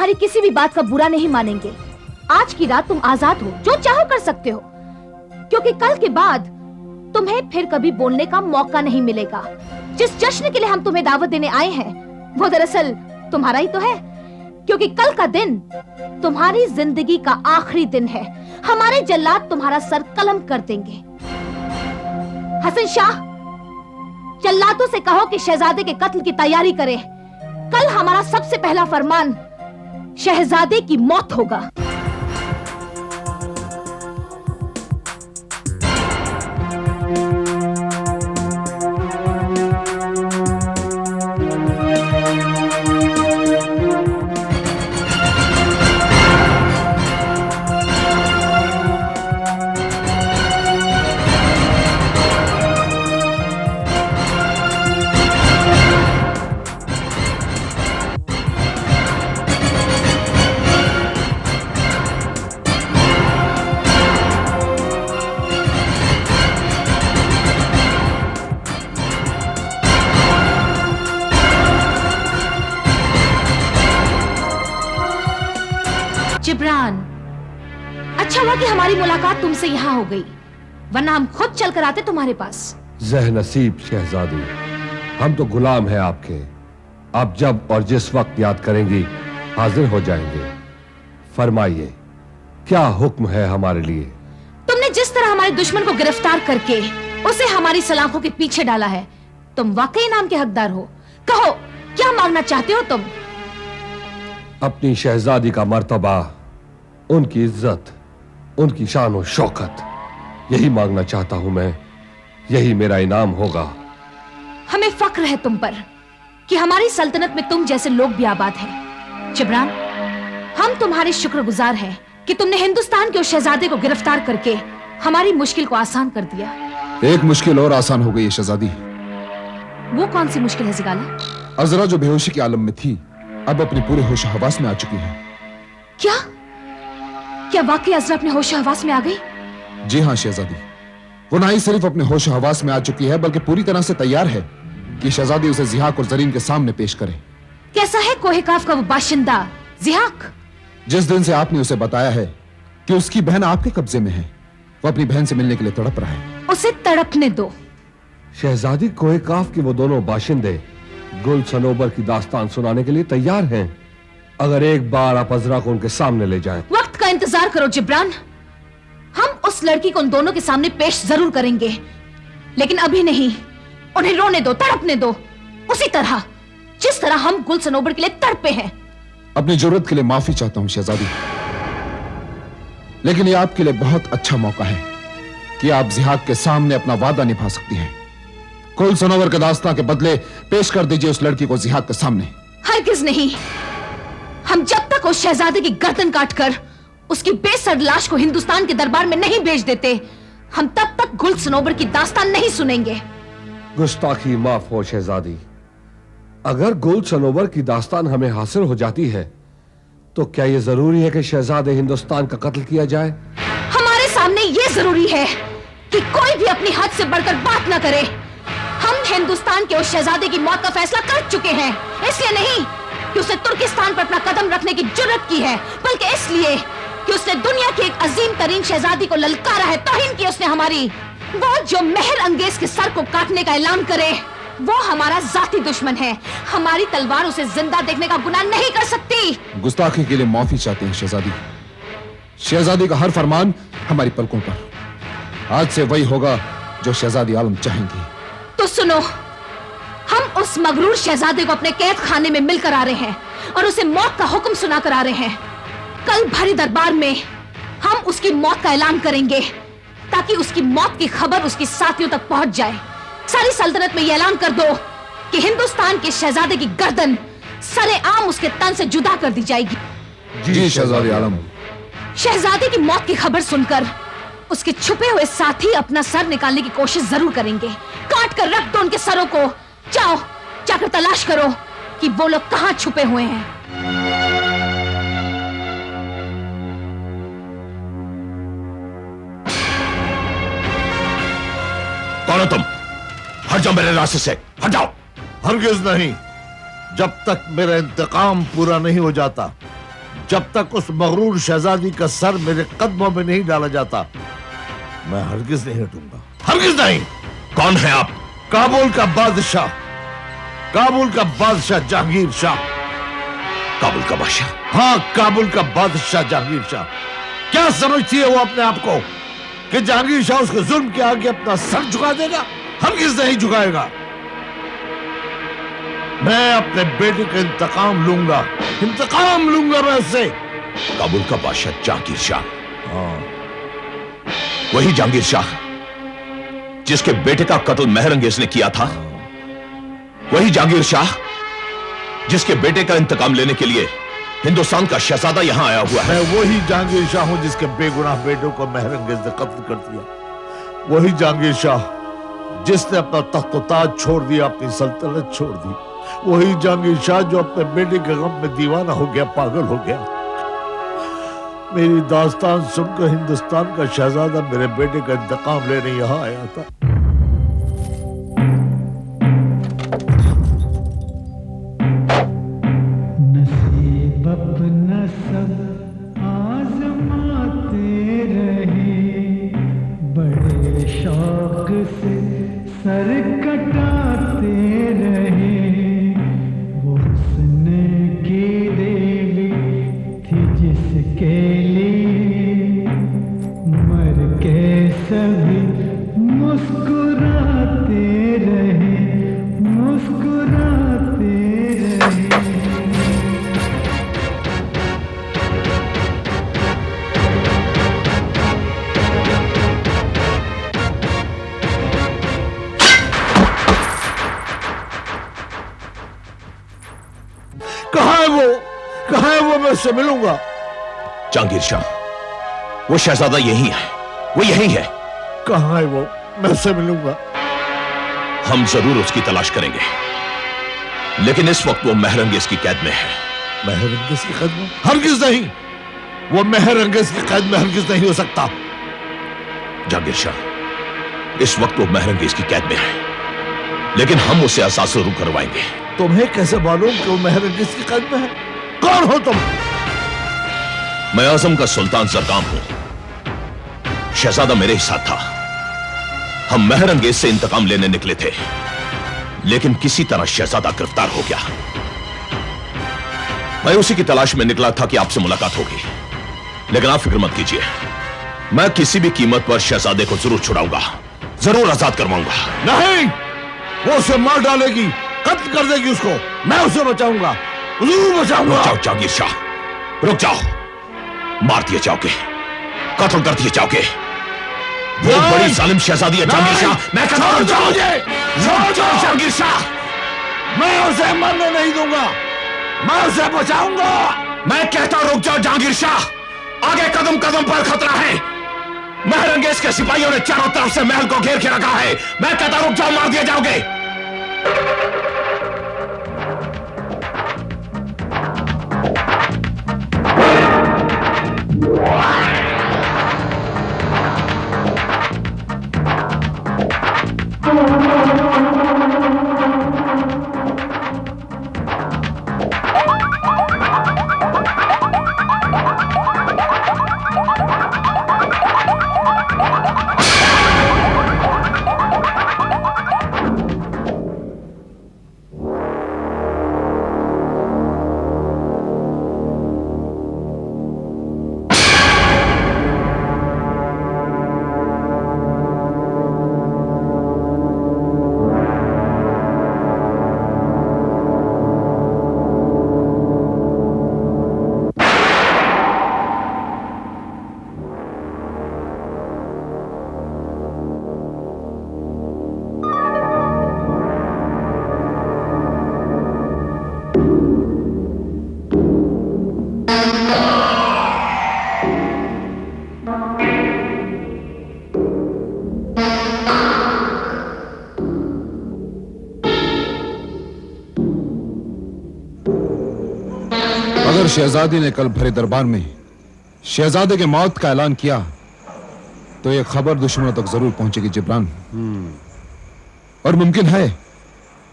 तुम्हारी किसी भी बात का बुरा नहीं मानेंगे। आज की रात तुम आजाद हो, जो चाहो कर सकते हो, क्योंकि कल के बाद तुम्हें फिर कभी बोलने का मौका नहीं मिलेगा। जिस जश्न के लिए हम तुम्हें दावत देने आए हैं वो दरअसल तुम्हारा ही तो है, क्योंकि कल का दिन तुम्हारी जिंदगी का आखिरी दिन है। हमारे जल्लाद तुम्हारा सर कलम कर देंगे। हसन शाह, जल्लादों से कहो कि शहजादे के कत्ल की तैयारी करें। कल हमारा सबसे पहला फरमान शहजादे की मौत होगा। जिब्रान, अच्छा हुआ कि हमारी मुलाकात तुमसे यहाँ हो गई, वरना हम खुद चल कर आते तुम्हारे पास। ज़हनसीब शहजादी, हम तो गुलाम हैं आपके। आप जब और जिस वक्त याद करेंगी हाजिर हो जाएंगे। फरमाइए, क्या हुक्म है हमारे लिए? तुमने जिस तरह हमारे दुश्मन को गिरफ्तार करके उसे हमारी सलाखों के पीछे डाला है, तुम वाकई इनाम के हकदार हो। कहो, क्या मांगना चाहते हो तुम? अपनी शहजादी का मर्तबा, उनकी इज्जत, उनकी शान और शौकत, यही मांगना चाहता हूं मैं। यही मेरा इनाम होगा। हमें फक्र है तुम पर कि हमारी सल्तनत में तुम जैसे लोग भी आबाद हैं। जिब्रान, हम तुम्हारे शुक्रगुजार हैं कि तुमने हिंदुस्तान के उस शहजादे को गिरफ्तार करके हमारी मुश्किल को आसान कर दिया। एक मुश्किल और आसान हो गई है शहजादी। वो कौन सी मुश्किल है जिगाला? अजरा जो बेहोशी के आलम में थी, अब अपने पूरे होश हवास में आ चुकी है। क्या क्या वाकई अजरा अपने होश हवास में आ गई? जी हाँ शहजादी, वो ना ही सिर्फ अपने होश हवास में आ चुकी है, बल्कि पूरी तरह से तैयार है कि शहजादी उसे जिहाक और जरीन के सामने पेश करे। कैसा है कोहिकाफ का वो बाशिंदा जिहाक? जिस दिन से आपने उसे बताया है कि उसकी बहन आपके कब्जे में है, वो अपनी बहन से मिलने के लिए तड़प रहा है। उसे तड़पने दो। शहजादी कोहिकाफ के वो दोनों बाशिंदे गुल सनोबर की दास्तान सुनाने के लिए तैयार हैं, अगर एक बार आप अजरा को उनके सामने ले जाएं। वक्त का इंतजार करो जिब्रान, हम उस लड़की को उन दोनों के सामने पेश जरूर करेंगे, लेकिन अभी नहीं। उन्हें रोने दो, तड़पने दो, उसी तरह जिस तरह हम गुल सनोबर के लिए तड़पे हैं। अपनी जरूरत के लिए माफी चाहता हूं शहजादी, लेकिन यह आपके लिए बहुत अच्छा मौका है कि आप जिहाक के सामने अपना वादा निभा सकती हैं। गुल सनोबर के दास्तान के बदले पेश कर दीजिए उस लड़की को जिहाक के सामने। हरगिज नहीं। हम जब तक उस शहजादे की गर्दन काटकर उसकी बेसर लाश को हिंदुस्तान के दरबार में नहीं भेज देते, हम तब तक गुल सनोबर की दास्तान नहीं सुनेंगे। गुस्ताखी माफ हो शहजादी। अगर गुल सनोबर की दास्तान हमें हासिल हो जाती है, तो क्या यह जरूरी है कि शहजादे हिंदुस्तान का कत्ल किया जाए? हमारे सामने यह जरूरी है कि कोई भी अपनी हद से बढ़कर बात न करे। हम हिंदुस्तान के उस शहजादे की मौत का फैसला कर चुके हैं, इसलिए नहीं कि उसने तुर्किस्तान पर अपना कदम रखने की जुर्रत की है, बल्कि इसलिए कि उसने दुनिया की एक अजीम तरीन शहजादी को ललकारा है, तौहीन की उसने हमारी। वो जो मेहर अंगेज के सर को काटने का ऐलान करे, वो हमारा जाती दुश्मन है। हमारी तलवार उसे जिंदा देखने का गुनाह नहीं कर सकती। गुस्ताखी के लिए माफी चाहते हैं शहजादी। शहजादी का हर फरमान हमारी पलकों पर। आज से वही होगा जो शहजादी आलम चाहेंगी। तो सुनो, हम उस मगरूर शहजादे को अपने कैद खाने में मिलकर आ रहे हैं और उसे मौत का हुक्म सुनाकर आ रहे हैं। कल भरी दरबार में हम उसकी मौत का ऐलान करेंगे, ताकि उसकी मौत की खबर उसके साथियों तक पहुंच जाए। सारी सल्तनत में यह ऐलान कर दो कि हिंदुस्तान के शहजादे की गर्दन सरेआम उसके तन से जुदा कर दी जाएगी। जी शहजादी आलम। शहजादे की मौत की खबर सुनकर उसके छुपे हुए साथी अपना सर निकालने की कोशिश जरूर करेंगे। काट कर रख दो उनके सरों को। जाओ, जाकर तलाश करो कि वो लोग कहां छुपे हुए हैं। कौन हो तुम? हट जाओ मेरे रास्ते से, हट जाओ। हरगिज नहीं, जब तक मेरा इंतकाम पूरा नहीं हो जाता जब तक उस मगरूर शहजादी का सर मेरे कदमों में नहीं डाला जाता, मैं हरगिज नहीं हटूंगा, हरगिज नहीं। कौन है आप? काबुल का बादशाह, काबुल का बादशाह जहांगीर शाह। काबुल का बादशाह? हाँ, काबुल का बादशाह जहांगीर शाह। क्या समझती है वो अपने आप को कि जहांगीर शाह उसके जुल्म के आगे अपना सर झुका देगा? हरगिज नहीं झुकाएगा। मैं अपने बेटे का इंतकाम लूंगा, इंतकाम लूंगा मैं उससे। काबुल का बादशाह जहांगीर शाह? हाँ, वही जहांगीर शाह जिसके बेटे का कत्ल महरंगेज ने किया था? वही जहांगीर शाह जिसके बेटे का इंतकाम लेने के लिए हिंदुस्तान का शहजादा यहां आया हुआ है? मैं वही जहांगीर शाह हूं जिसके बेगुनाह बेटों को महरंगेज ने कत्ल कर दिया। वही जहांगीर शाह जिसने अपना तख्त व ताज छोड़ दिया, अपनी सल्तनत छोड़ दी। वही जहांगीर शाह जो अपने बेटे के गम में दीवाना हो गया, पागल हो गया। मेरी दास्तान सुनकर हिंदुस्तान का शहजादा मेरे बेटे का इंतकाम लेने यहां आया था। नसीब अपना सब आजमाते रहे, बड़े शौक से सर कटाते रहे। वो हुस्न की देवी थी जिसके लिए मर के सभी मुस्कुराते रहे, मुस्कुराते रहे। कहाँ है वो? मैं उससे मिलूंगा। जहांगीर शाह, वो शहजादा यही है, वो यही है। कहाँ है वो? मैं उससे मिलूंगा। हम जरूर उसकी तलाश करेंगे, लेकिन इस वक्त वो महरंगेज की कैद में है। महरंगेज की कैद में? हरगिज नहीं। वो महरंगेज की कैद में हरगिज नहीं हो सकता। जहांगीर शाह, इस वक्त वो महरंगेज की कैद में है, लेकिन हम उसे आजाद जरूर करवाएंगे। तुम्हें कैसे मालूम कि वो महरंगेज की कैद में है? कौन हो तुम? मैं आजम का सुल्तान जरगाम हूं। शहजादा मेरे ही साथ था। हम महरंगेज से इंतकाम लेने निकले थे, लेकिन किसी तरह शहजादा गिरफ्तार हो गया। मैं उसी की तलाश में निकला था कि आपसे मुलाकात होगी, लेकिन आप फिक्र मत कीजिए, मैं किसी भी कीमत पर शहजादे को जरूर छुड़ाऊंगा, जरूर आजाद करवाऊंगा। नहीं, वो उसे मार डालेगी, कत्ल कर देगी उसको। मैं उसे बचाऊंगा, जरूर बचाऊंगा। रुक जाओ जहांगीर शाह, रुक जाओ। मार दिए जाओगे, कत्ल कर दिए जाओगे। वो बड़ी जालिम शहजादी है जहांगीर शाह। मैं कहता हूं, रुक जाओ जहांगीर शाह। मैं उसे मरने नहीं दूंगा, मैं उसे बचाऊंगा। मैं कहता हूं, रुक जाओ जहांगीर शाह। आगे कदम कदम पर खतरा है। महरंगेज के सिपाहियों ने चारों तरफ से महल को घेर के रखा है। मैं कहता हूं, रुक जाओ, मार दिए जाओगे। अगर शहजादी ने कल भरे दरबार में शहजादे के मौत का ऐलान किया तो यह खबर दुश्मनों तक जरूर पहुंचेगी जिब्रान। और मुमकिन है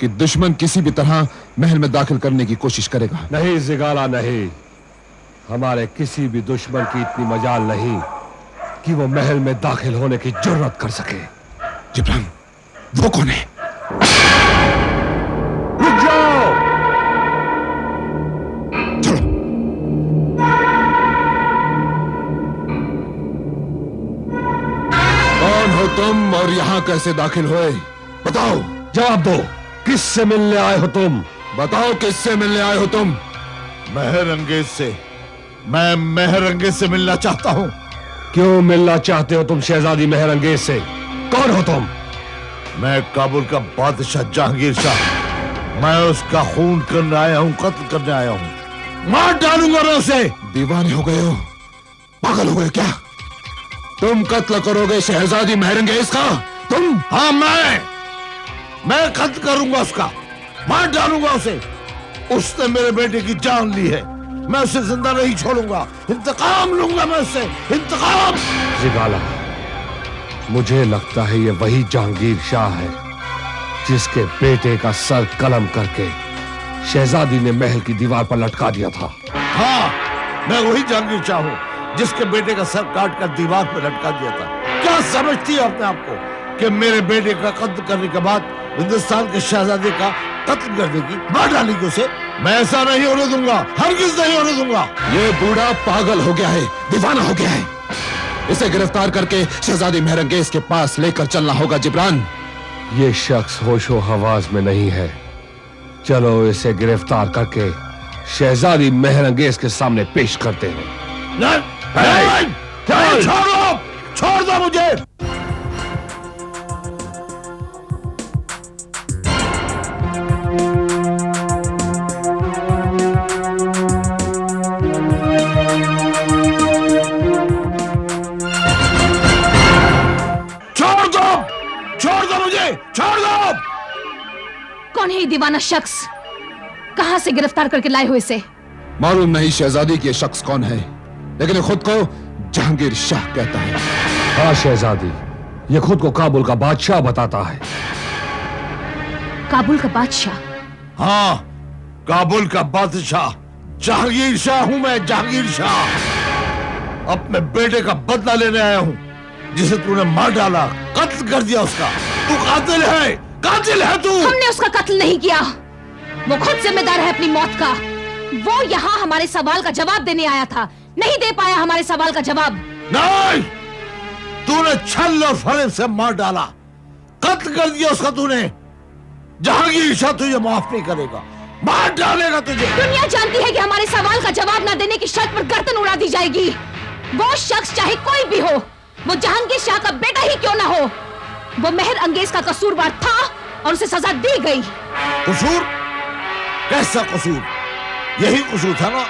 कि दुश्मन किसी भी तरह महल में दाखिल करने की कोशिश करेगा। नहीं जिगाला, नहीं। हमारे किसी भी दुश्मन की इतनी मजाल नहीं कि वो महल में दाखिल होने की जुर्रत कर सके। जिब्रान, वो कौन है? रुक जाओ। चलो। कौन हो तुम और यहां कैसे दाखिल हुए? बताओ। जवाब दो, किससे मिलने आए हो तुम? बताओ, किससे मिलने आए हो तुम? महरंगेज से। मैं महरंगेज से मिलना चाहता हूं। क्यों मिलना चाहते हो तुम शहजादी महरंगेज से? कौन हो तुम? मैं काबुल का बादशाह जहांगीर शाह। मैं उसका खून करने आया हूं, कत्ल करने आया हूं। मार डालूंगा मैं उसे। दीवाने हो गए हो? पागल हो गए क्या? तुम कत्ल करोगे शहजादी महरंगेज का? तुम? हाँ, मैं कत्ल करूंगा उसका, मार डालूंगा उसे। उसने मेरे बेटे की जान ली है, मैं उसे जिंदा नहीं छोड़ूंगा। इंतकाम लूंगा मैं उससे, इंतकाम। जिगाला, मुझे लगता है ये वही जहांगीर शाह है जिसके बेटे का सर कलम करके शहजादी ने महल की दीवार पर लटका दिया था। हाँ, मैं वही जहांगीर शाह हूँ जिसके बेटे का सर काट कर दीवार पर लटका दिया था। क्या समझती है अपने आप को कि मेरे बेटे का कत्ल करने के बाद हिंदुस्तान के शहजादे का कत्ल कर देगी, मार डालेगी उसे? मैं ऐसा नहीं होने दूंगा, हरगिज नहीं होने दूंगा। ये बूढ़ा पागल हो गया है, दीवाना हो गया है। इसे गिरफ्तार करके शहजादी महरंगेज के पास लेकर चलना होगा। जिब्रान, ये शख्स होशो हवास में नहीं है। चलो इसे गिरफ्तार करके शहजादी महरंगेज के सामने पेश करते हैं। नहीं, छोड़ो, छोड़ दो मुझे। छोड़ दो। कौन है ये दीवाना शख्स? कहां से गिरफ्तार करके लाए हो इसे? मालूम नहीं शहजादी की ये शख्स कौन है, लेकिन ये खुद को जहांगीर शाह कहता है। हाँ शहजादी, ये खुद को काबुल का बादशाह बताता है। काबुल का बादशाह? हाँ, काबुल का बादशाह जहांगीर शाह हूं मैं, जहांगीर शाह। अपने बेटे का बदला लेने आया हूं जिसे तूने मार डाला, कत्ल कर दिया उसका। तू कातिल है, कातिल है तू। हमने उसका कत्ल नहीं किया, वो खुद जिम्मेदार है अपनी मौत का। वो यहाँ हमारे सवाल का जवाब देने आया था, नहीं दे पाया हमारे सवाल का जवाब। नहीं, तूने छल और फरेब से मार डाला, कत्ल कर दिया उसका तूने। जहांगीर शाह तुझे माफ नहीं करेगा, मार डालेगा तुझे। दुनिया जानती है कि हमारे सवाल का जवाब न देने की शर्त पर गर्दन उड़ा दी जाएगी। वो शख्स चाहे कोई भी हो, वो जहांगीर शाह का बेटा ही क्यों ना हो, वो महरंगेज का कसूरवार था और उसे सजा दी गई। कसूर? कैसा कसूर? यही कसूर था ना,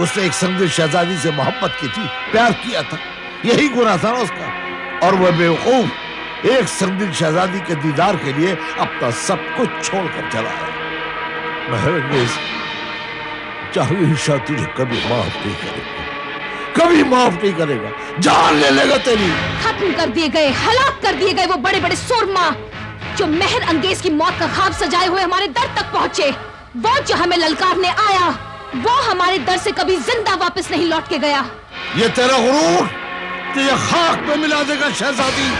उसने एक संदिग्ध शहजादी से मोहब्बत की थी, प्यार किया था, यही गुनाह था ना उसका। और वह बेवकूफ एक संदिग्ध शहजादी के दीदार के लिए अपना सब कुछ छोड़कर चला आया। महरंगेज, जहांगीर शाह तुझे कभी माफ नहीं करेगा, कभी माफ नहीं करेगा, जान ले लेगा तेरी। खत्म कर दिए गए, हलाक कर दिए गए वो बड़े बड़े सुरमा जो महरंगेज की मौत का ख्वाब सजाए हुए हमारे दर तक पहुंचे। वो जो हमें ललकारने आया, वो हमारे दर से कभी जिंदा वापस नहीं लौट के गया। ये तेरा गुरूर तुझे खाक में मिला देगा शहजादी।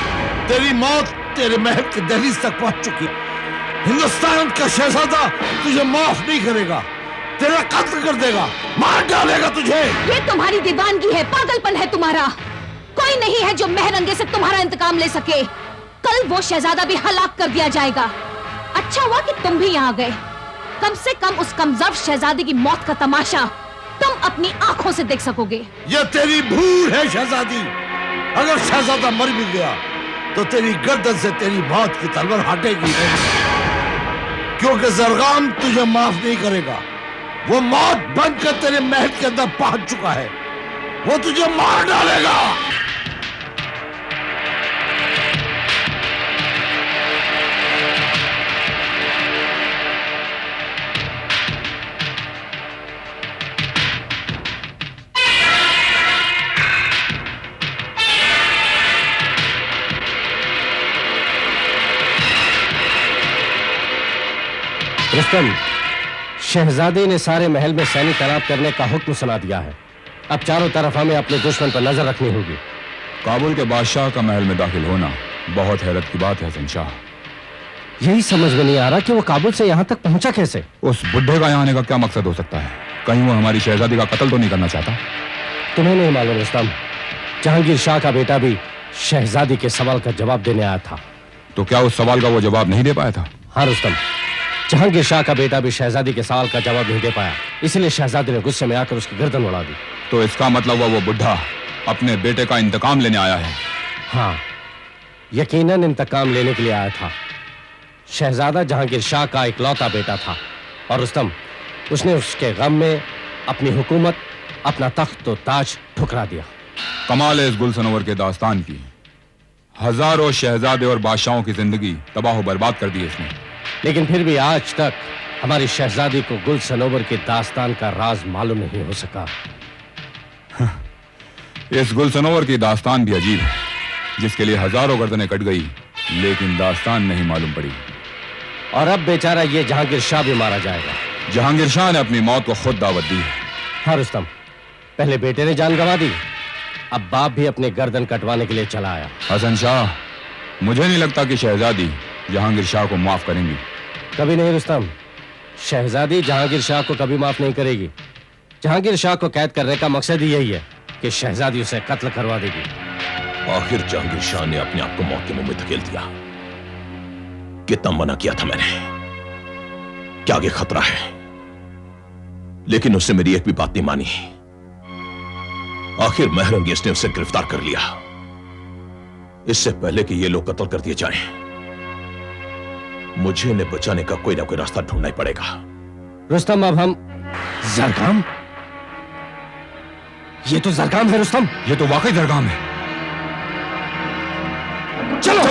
तेरी मौत तेरे महल की दहलीज तक पहुंच चुकी। हिंदुस्तान का शहजादा तुझे माफ नहीं करेगा, तेरा कत्ल कर देगा, मार डालेगा तुझे। ये तुम्हारी दीवानगी है, पागलपन है तुम्हारा। कोई नहीं है जो महरंगे से तुम्हारा इंतकाम ले सके। कल वो शहजादा भी हलाक कर दिया जाएगा। अच्छा हुआ कि तुम भी यहाँ गए, कम से कम उस कमजोर शहजादी की मौत का तमाशा तुम अपनी आंखों से देख सकोगे। ये तेरी भूल है शहजादी। अगर शहजादा मर भी गया तो तेरी गर्दन से तेरी मौत की तलवार हटेगी नहीं, क्योंकि जरगाम तुझे माफ नहीं करेगा। वो मौत बनकर तेरे महल के अंदर पहुंच चुका है, वो तुझे मार डालेगा। रुस्तम, शहजादे ने सारे महल में सैनिक तैनात करने का हुक्म सुना दिया है। अब चारों तरफ हमें अपने दुश्मन पर नजर रखनी होगी। काबुल के बादशाह का महल में दाखिल होना बहुत हैरत की बात है हसन शाह। यही समझ में नहीं आ रहा कि वो काबुल से यहाँ तक पहुंचा कैसे। उस बुढ़े का यहाँ आने का क्या मकसद हो सकता है? कहीं वो हमारी शहजादी का कत्ल तो नहीं करना चाहता? तुम्हें नहीं मालूम रुस्तम, जहांगीर शाह का बेटा भी शहजादी के सवाल का जवाब देने आया था। तो क्या उस सवाल का वो जवाब नहीं दे पाया था? हाँ रुस्तम, जहांगीर शाह का बेटा भी शहजादी के सवाल का जवाब नहीं दे पाया, इसलिए शहजादी ने गुस्से में आकर उसकी गर्दन उड़ा दी। तो इसका मतलब वो बुढ़ा अपने बेटे का इंतकाम लेने आया है। हाँ, यकीनन इंतकाम लेने के लिए आया था। शहजादा जहांगीर शाह का इकलौता बेटा था और रुस्तम, उसने उसके गम में अपनी हुकूमत, अपना तख्त तो ताज ठुकरा दिया। कमाल है इस गुल सनोवर के दास्तान की। हजारों शहजादे और बादशाहों की जिंदगी तबाह और बर्बाद कर दी इसने। लेकिन फिर भी आज तक हमारी शहजादी को गुल सनोवर की दास्तान का राज मालूम नहीं हो सका। इस गुल सनोवर की दास्तान भी अजीब है, जिसके लिए हजारों गर्दनें कट गई लेकिन दास्तान नहीं मालूम पड़ी। और अब बेचारा ये जहांगीर शाह भी मारा जाएगा। जहांगीर शाह ने अपनी मौत को खुद दावत दी है। हाँ रुस्तम, पहले बेटे ने जान गंवा दी, अब बाप भी अपने गर्दन कटवाने के लिए चला आया। हसन शाह, मुझे नहीं लगता कि शहजादी जहांगीर शाह को माफ करेंगी। कभी नहीं रुस्तम, शहजादी जहांगीर शाह को कभी माफ नहीं करेगी। जहांगीर शाह को कैद करने का मकसद ही यही है कि शहजादी उसे कत्ल करवा देगी। आखिर जहांगीर शाह ने अपने आप को मौत के मुंह में धकेल दिया। कितना मना किया था मैंने कि आगे खतरा है, लेकिन उससे मेरी एक भी बात नहीं मानी। आखिर महरंगेज ने उसे गिरफ्तार कर लिया। इससे पहले कि ये लोग कत्ल कर दिए जाएं, मुझे इन्हें बचाने का कोई ना कोई रास्ता ढूंढना ही पड़ेगा। रुस्तम, अब हम जरगाम, ये तो जरगाम है रुस्तम, ये तो वाकई जरगाम है। चलो।